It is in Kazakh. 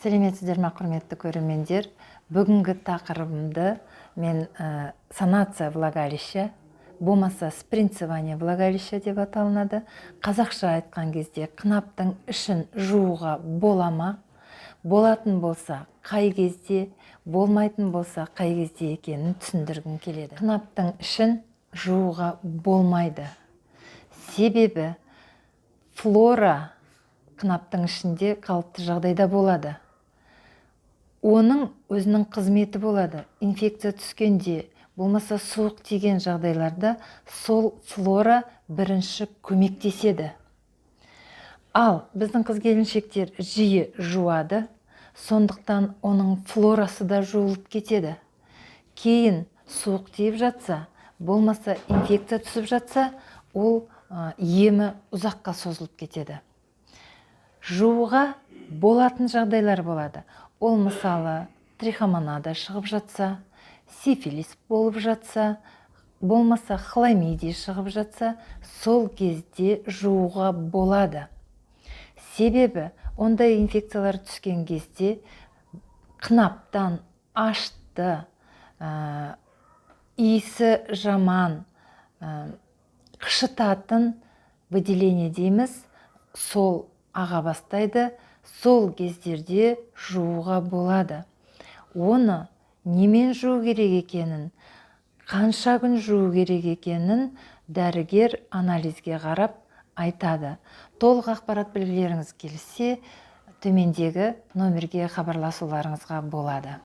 Сәлеметсіздер ме, құрметті көрермендер? Бүгінгі тақырыбымды мен санация влагалища, болмаса спринцевание влагалища деп аталынады. Қазақша айтқан кезде қынаптың ішін жууға бола ма? Болатын болса, қай кезде, болмайтын болса, қай кезде екенін түсіндіргім келеді. Қынаптың ішін жууға болмайды. Себебі флора қынаптың ішінде қалыпты жағдайда болады. Оның өзінің қызметі болады. Инфекция түскенде, болмаса суық тиген жағдайларда сол флора бірінші көмектеседі. Ал біздің қыз-келіншектер жиі жуады, сондықтан оның флорасы да жуылып кетеді. Кейін суық тиіп жатса, болмаса инфекция түсіп жатса, ол емі ұзаққа созылып кетеді. Жууға болатын жағдайлар болады. Ол мысалы трихомонада шығып жатса, сифилис болып жатса, болмаса хламидия шығып жатса, сол кезде жууға болады. Себебі ондай инфекциялар түскен кезде қынаптан ашты, иісі жаман, қышытатын выделение дейміз, сол аға бастайды, сол кездерде жууға болады. Оны немен жуу керек екенін, қанша күн жуу керек екенін дәрігер анализге қарап айтады. Толық ақпарат білгілеріңіз келсе, төмендегі номерге хабарласуларыңызға болады.